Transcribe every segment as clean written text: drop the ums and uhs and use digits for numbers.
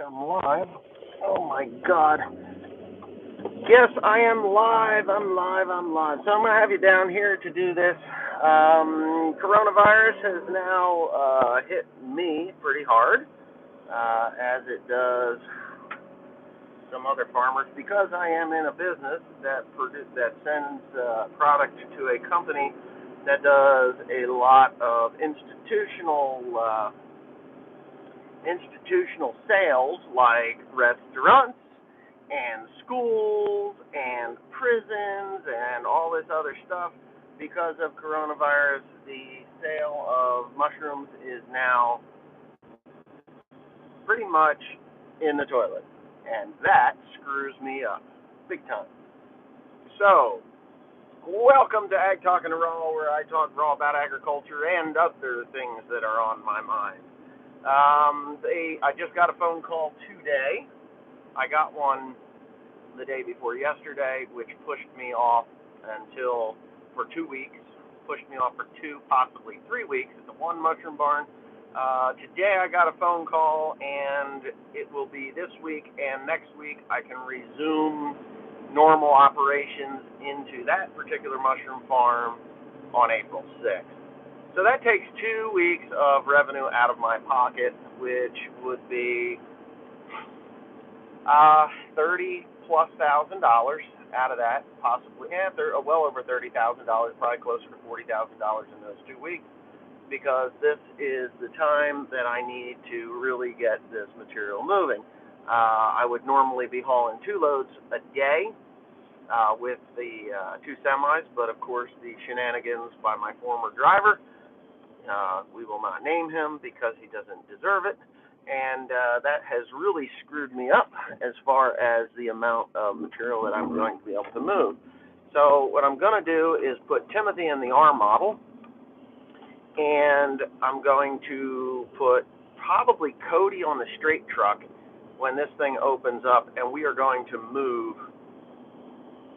I'm live. Oh my God. Yes, I am live. I'm live. So I'm going to have you down here to do this. Coronavirus has now hit me pretty hard, as it does some other farmers, because I am in a business that sends product to a company that does a lot of institutional sales, like restaurants and schools and prisons and all this other stuff. Because of coronavirus, the sale of mushrooms is now pretty much in the toilet, and that screws me up big time. So, welcome to Ag Talking Raw, where I talk raw about agriculture and other things that are on my mind. I just got a phone call today. I got one the day before yesterday, which pushed me off for 2 weeks. Pushed me off for 2, possibly 3 weeks at the one mushroom barn. Today I got a phone call, and it will be this week and next week I can resume normal operations into that particular mushroom farm on April 6th. So that takes 2 weeks of revenue out of my pocket, which would be $30,000+ out of that, possibly, well over $30,000, probably closer to $40,000 in those 2 weeks, because this is the time that I need to really get this material moving. I would normally be hauling 2 loads a day with the 2 semis, but of course the shenanigans by my former driver, we will not name him because he doesn't deserve it, and that has really screwed me up as far as the amount of material that I'm going to be able to move. So what I'm going to do is put Timothy in the R model, and I'm going to put probably Cody on the straight truck when this thing opens up, and we are going to move.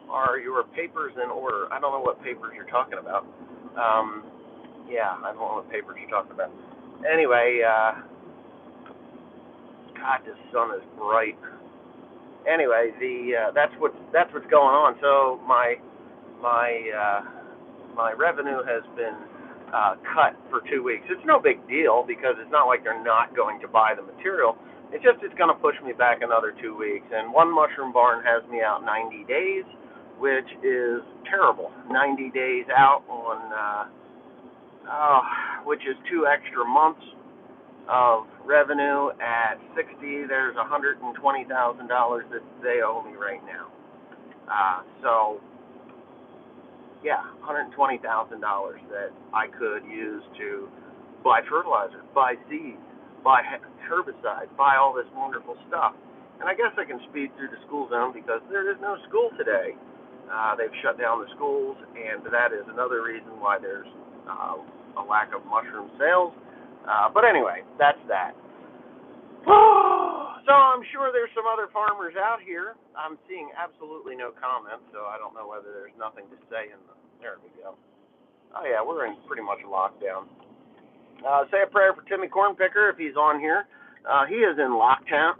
Are your papers in order? I don't know what papers you're talking about. Yeah, I don't know what papers you're talking about. Anyway, God, this sun is bright. Anyway, that's what's going on. So my revenue has been cut for 2 weeks. It's no big deal because it's not like they're not going to buy the material. It's going to push me back another 2 weeks. And one mushroom barn has me out 90 days, which is terrible. 90 days out on, which is 2 extra months of revenue. At 60, there's $120,000 that they owe me right now. So, yeah, $120,000 that I could use to buy fertilizer, buy seeds, buy herbicide, buy all this wonderful stuff. And I guess I can speed through the school zone because there is no school today. They've shut down the schools, and that is another reason why there's a lack of mushroom sales. But anyway, that's that. So I'm sure there's some other farmers out here. I'm seeing absolutely no comments, so I don't know whether there's nothing to say there we go. Oh yeah, we're in pretty much lockdown. Say a prayer for Timmy Cornpicker if he's on here. He is in lockdown.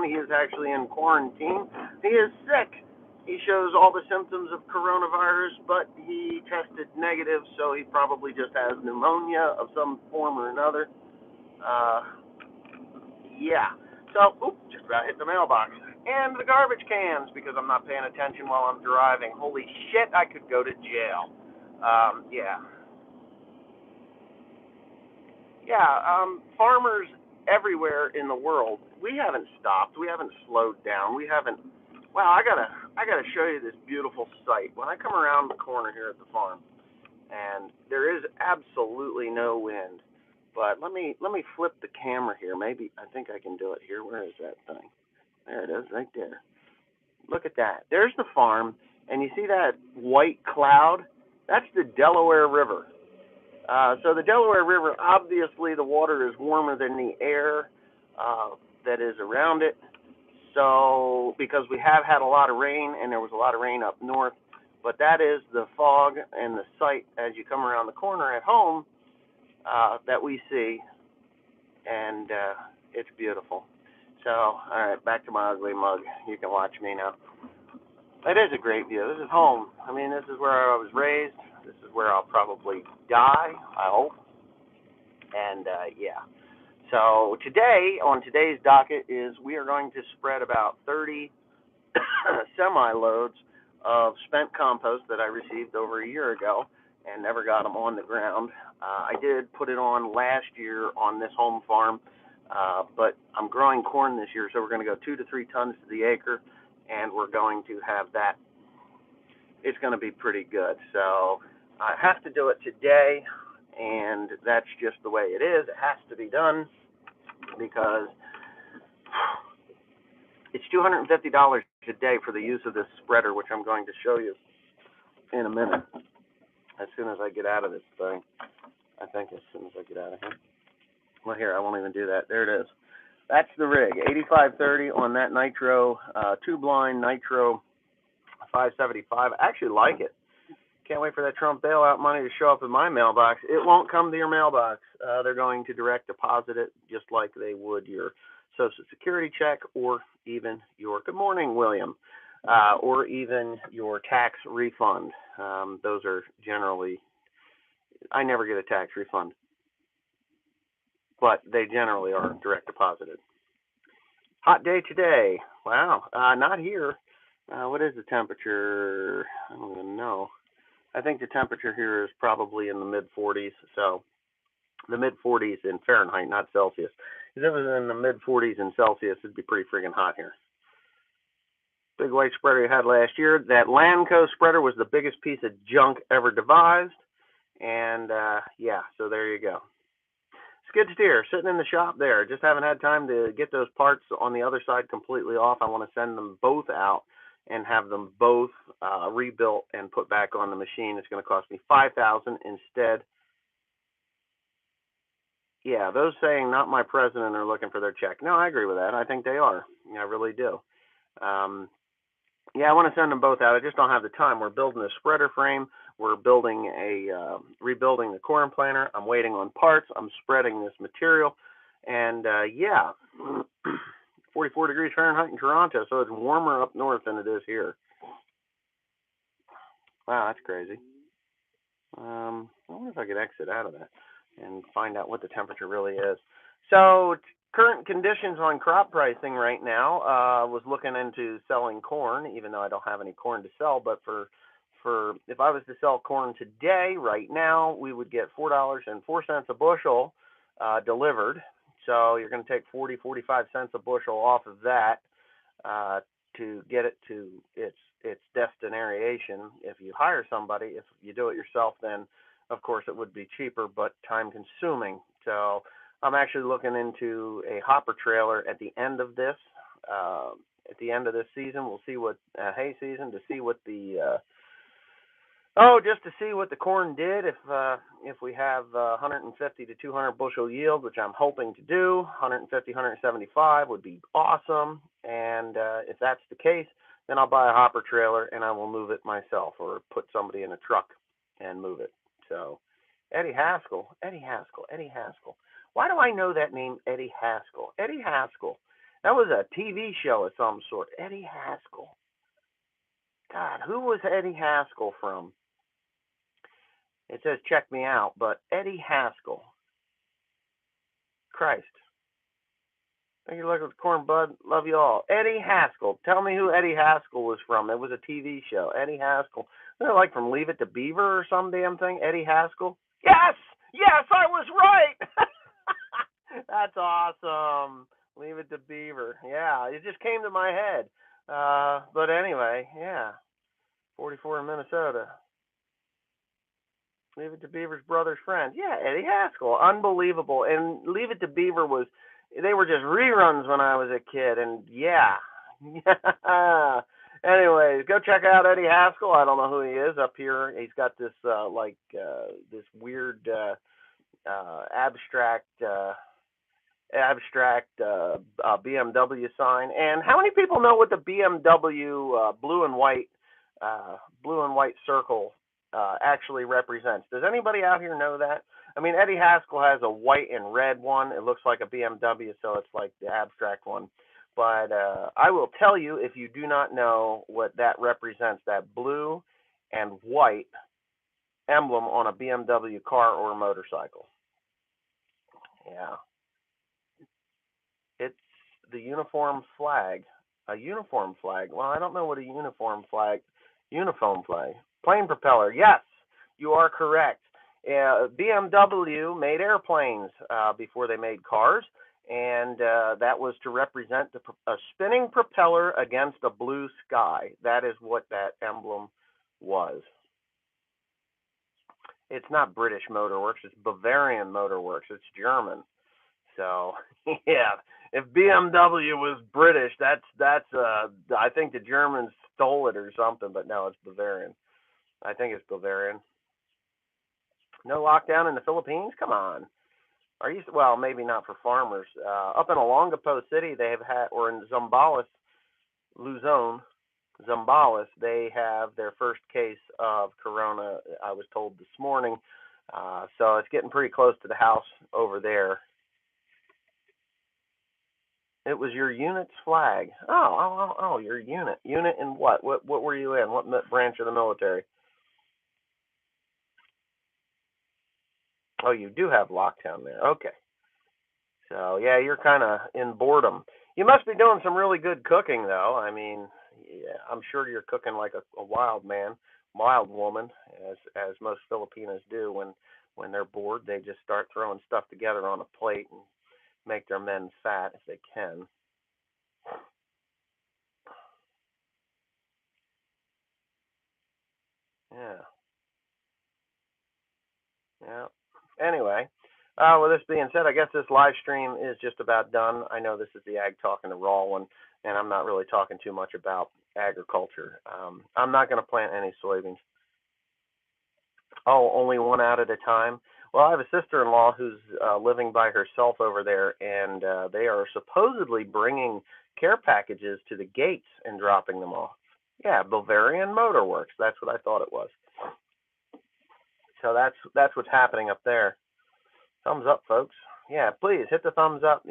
He is actually in quarantine. He is sick. He shows all the symptoms of coronavirus, but he tested negative, so he probably just has pneumonia of some form or another. Yeah. So, just about hit the mailbox. And the garbage cans, because I'm not paying attention while I'm driving. Holy shit, I could go to jail. Yeah. Yeah, farmers everywhere in the world, we haven't stopped. We haven't slowed down. We haven't. Wow, I gotta show you this beautiful sight. When I come around the corner here at the farm, and there is absolutely no wind. But let me flip the camera here. Maybe I think I can do it here. Where is that thing? There it is, right there. Look at that. There's the farm, and you see that white cloud? That's the Delaware River. So the Delaware River, obviously the water is warmer than the air that is around it. So because we have had a lot of rain, and there was a lot of rain up north, but that is the fog and the sight as you come around the corner at home that we see. And It's beautiful. So, all right, back to my ugly mug. You can watch me now. It is a great view. This is home. I mean, this is where I was raised. This is where I'll probably die, I hope. And yeah. So today, on today's docket, is we are going to spread about 30 semi-loads of spent compost that I received over a year ago and never got them on the ground. I did put it on last year on this home farm, but I'm growing corn this year, so we're going to go 2 to 3 tons to the acre, and we're going to have that. It's going to be pretty good. So I have to do it today, and that's just the way it is. It has to be done because it's $250 a day for the use of this spreader, which I'm going to show you in a minute as soon as I get out of this thing. I think as soon as I get out of here. Well, here, I won't even do that. There it is. That's the rig, 8530 on that Nitro, two-blind Nitro 575. I actually like it. Can't wait for that Trump bailout money to show up in my mailbox. It won't come to your mailbox. They're going to direct deposit it just like they would your Social Security check or even your, good morning, William, or even your tax refund. Those are generally, I never get a tax refund, but they generally are direct deposited. Hot day today. Wow, not here. What is the temperature? I don't even know. I think the temperature here is probably in the mid-40s, so the mid-40s in Fahrenheit, not Celsius. If it was in the mid-40s in Celsius, it'd be pretty friggin' hot here. Big white spreader you had last year. That Lanco spreader was the biggest piece of junk ever devised, and yeah, so there you go. Skid steer, sitting in the shop there. Just haven't had time to get those parts on the other side completely off. I want to send them both out and have them both rebuilt and put back on the machine. It's going to cost me $5,000 instead. Yeah, those saying not my president are looking for their check. No, I agree with that. I think they are. I really do. Yeah, I want to send them both out. I just don't have the time. We're building a spreader frame. We're building rebuilding the corn planter. I'm waiting on parts. I'm spreading this material. And yeah, 44 degrees Fahrenheit in Toronto, so it's warmer up north than it is here. Wow, that's crazy. I wonder if I could exit out of that and find out what the temperature really is. So current conditions on crop pricing right now, was looking into selling corn, even though I don't have any corn to sell, but for if I was to sell corn today, right now, we would get $4.04 a bushel delivered. So you're going to take 45 cents a bushel off of that to get it to its destination. If you hire somebody, if you do it yourself, then of course it would be cheaper, but time consuming. So I'm actually looking into a hopper trailer at the end of this. At the end of this season, we'll see what hay season to see what the just to see what the corn did. If we have 150 to 200 bushel yield, which I'm hoping to do, 150, 175 would be awesome. And if that's the case, then I'll buy a hopper trailer and I will move it myself or put somebody in a truck and move it. So Eddie Haskell. Why do I know that name, Eddie Haskell? Eddie Haskell. That was a TV show of some sort. Eddie Haskell. God, who was Eddie Haskell from? It says check me out, but Eddie Haskell. Christ. Thank you, look at the corn, bud. Love you all. Eddie Haskell. Tell me who Eddie Haskell was from. It was a TV show. Eddie Haskell. They're like from Leave It to Beaver or some damn thing. Eddie Haskell. Yes, I was right. That's awesome. Leave It to Beaver. Yeah, it just came to my head. But anyway, yeah. 44 in Minnesota. Leave It to Beaver's brother's friend. Yeah, Eddie Haskell. Unbelievable. And Leave It to Beaver they were just reruns when I was a kid. And yeah. Anyways, go check out Eddie Haskell. I don't know who he is up here. He's got this, this weird abstract BMW sign. And how many people know what the BMW blue and white circle actually represents? Does anybody out here know that? I mean, Eddie Haskell has a white and red one. It looks like a BMW, so it's like the abstract one. But I will tell you, if you do not know what that represents, that blue and white emblem on a BMW car or motorcycle. Yeah, it's the uniform flag. A uniform flag. Well, I don't know what a uniform flag. Plane propeller. Yes, you are correct. BMW made airplanes before they made cars, and that was to represent a spinning propeller against a blue sky. That is what that emblem was. It's not British Motor Works. It's Bavarian Motor Works. It's German. So yeah, if BMW was British, that's I think the Germans stole it or something, but no, it's Bavarian. I think it's Bavarian. No lockdown in the Philippines? Come on. Are you well? Maybe not for farmers. Up in Olongapo City, they have had, or in Zambales, Luzon, Zambales, they have their first case of corona. I was told this morning, so it's getting pretty close to the house over there. It was your unit's flag. Oh, your unit. Unit in what? What were you in? What branch of the military? Oh, you do have lockdown there. Okay. So yeah, you're kind of in boredom. You must be doing some really good cooking, though. I mean, yeah, I'm sure you're cooking like a wild man, wild woman, as most Filipinos do when they're bored. They just start throwing stuff together on a plate and make their men fat if they can. Yeah. Yeah. Anyway, with this being said, I guess this live stream is just about done. I know this is the Ag Talking the Raw one, and I'm not really talking too much about agriculture. I'm not going to plant any soybeans. Oh, only one out at a time. Well, I have a sister-in-law who's living by herself over there, and they are supposedly bringing care packages to the gates and dropping them off. Yeah, Bavarian Motor Works. That's what I thought it was. So that's what's happening up there. Thumbs up, folks. Yeah, please hit the thumbs up.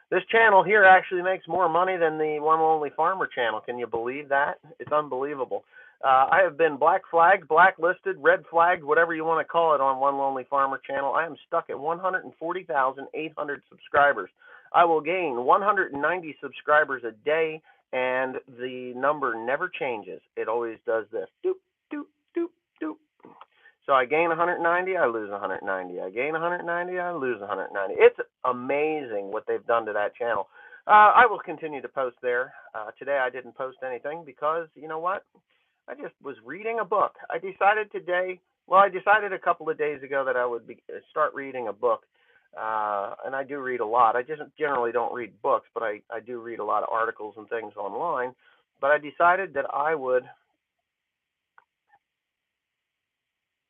This channel here actually makes more money than the One Lonely Farmer channel. Can you believe that? It's unbelievable. I have been black flagged, blacklisted, red flagged, whatever you want to call it, on One Lonely Farmer channel. I am stuck at 140,800 subscribers. I will gain 190 subscribers a day, and the number never changes. It always does this. Doop, doop, doop, doop. So I gain 190, I lose 190. I gain 190, I lose 190. It's amazing what they've done to that channel. I will continue to post there. Today I didn't post anything because, you know what? I just was reading a book. I decided a couple of days ago that I would start reading a book. And I do read a lot. I just generally don't read books, but I do read a lot of articles and things online. But I decided that I would.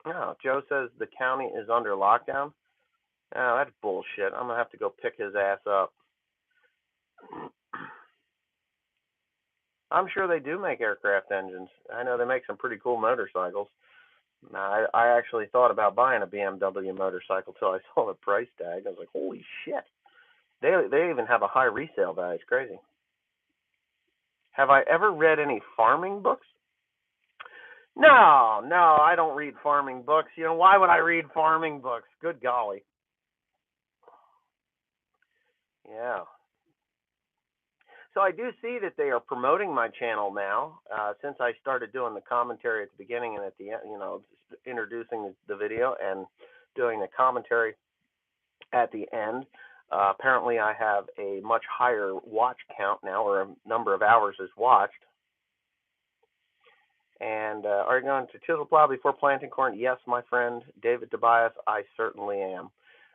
Oh, Joe says the county is under lockdown. Oh, that's bullshit. I'm gonna have to go pick his ass up. I'm sure they do make aircraft engines. I know they make some pretty cool motorcycles. I actually thought about buying a BMW motorcycle till I saw the price tag. I was like, holy shit. They even have a high resale value. It's crazy. Have I ever read any farming books? No, I don't read farming books. Why would I read farming books? Good golly. Yeah. So I do see that they are promoting my channel now. Since I started doing the commentary at the beginning and at the end, introducing the video and doing the commentary at the end. Apparently, I have a much higher watch count now, or a number of hours is watched. And are you going to chisel plow before planting corn? Yes, my friend David Tobias, I certainly am.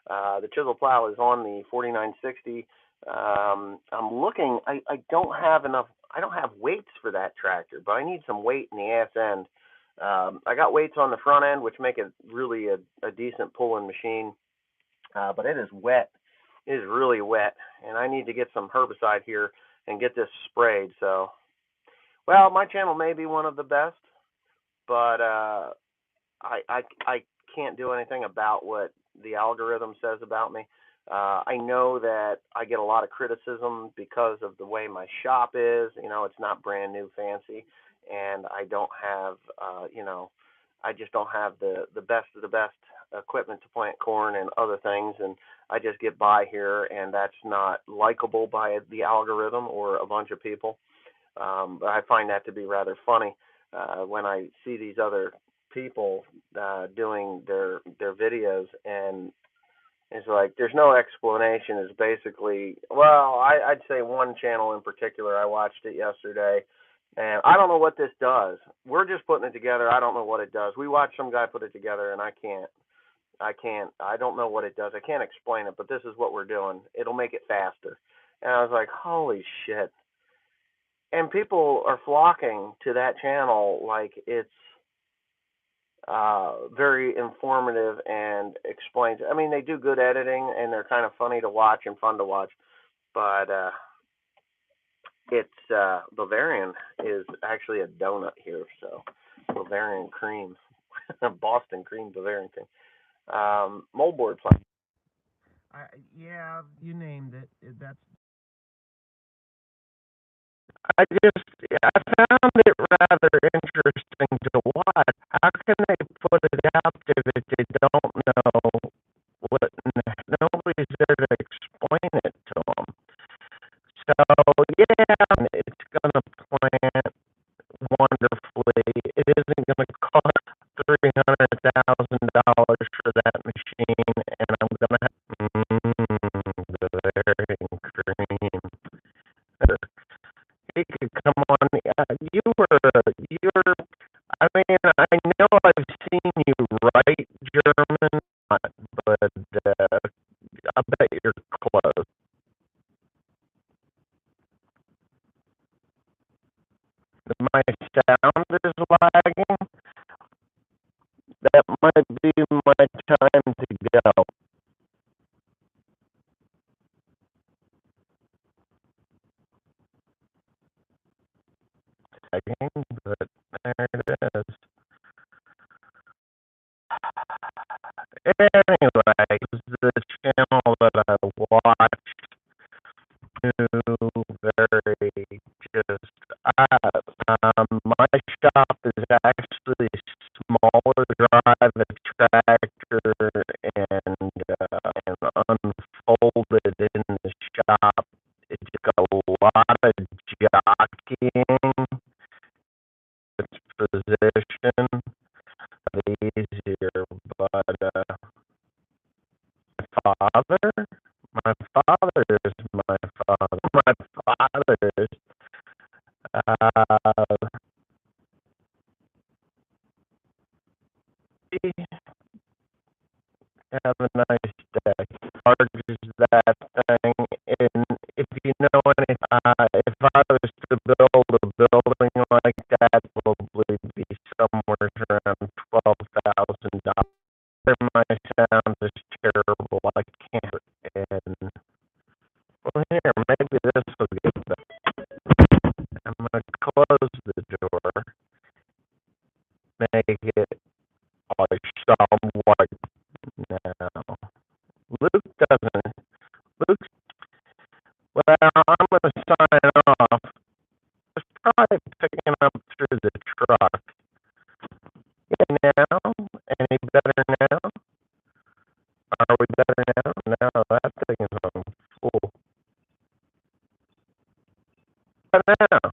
The chisel plow is on the 4960. I'm looking. I don't have enough. I don't have weights for that tractor, but I need some weight in the ass end. I got weights on the front end, which make it really a decent pulling machine. But it is wet. It is really wet, and I need to get some herbicide here and get this sprayed. So, well, my channel may be one of the best, but I can't do anything about what the algorithm says about me. I know that I get a lot of criticism because of the way my shop is. It's not brand new, fancy, and I don't have, I just don't have the best of the best equipment to plant corn and other things, and I just get by here, and that's not likable by the algorithm or a bunch of people. But I find that to be rather funny when I see these other people doing their videos, and it's like there's no explanation. It's basically, well, I'd say one channel in particular. I watched it yesterday, and I don't know what this does. We're just putting it together. I don't know what it does. We watched some guy put it together, and I can't. I don't know what it does. I can't explain it, but this is what we're doing. It'll make it faster. And I was like, holy shit. And people are flocking to that channel like it's very informative and explains. I mean, they do good editing and they're kind of funny to watch and fun to watch. But it's Bavarian is actually a donut here, so Bavarian cream, Boston cream, Bavarian cream, moldboard plant. Yeah, you named it. That's. I found it rather interesting to watch. How can they put it out there that they don't know what? Nobody's there to explain it to them. So yeah, it's gonna plant wonderfully. It isn't gonna cost $300,000 for that machine, and I'm gonna have the very cream. He could come on. You're. I mean, I know I've seen you write German, but I bet you're close. My sound is lagging. That might be my time to go. Lagging, but there it is. Anyway, the channel that I watched very just my shop is actually smaller. Drive a tractor and unfolded in the shop. It's got a lot of jockeying. Its position easier, but father, my father is my father. My father is. Have a nice day. Charges that thing, and if you know anything, if I was to build a building like that, probably be somewhere around $12,000. My sound is terrible. I can't. And well, here, maybe this will get better. I'm gonna close the door. Make it somewhat now. Luke doesn't. Luke's. Well, I'm gonna sign off. Just try picking up through the truck. Now, any better now? Are we better now? No, that thing is on full. But now.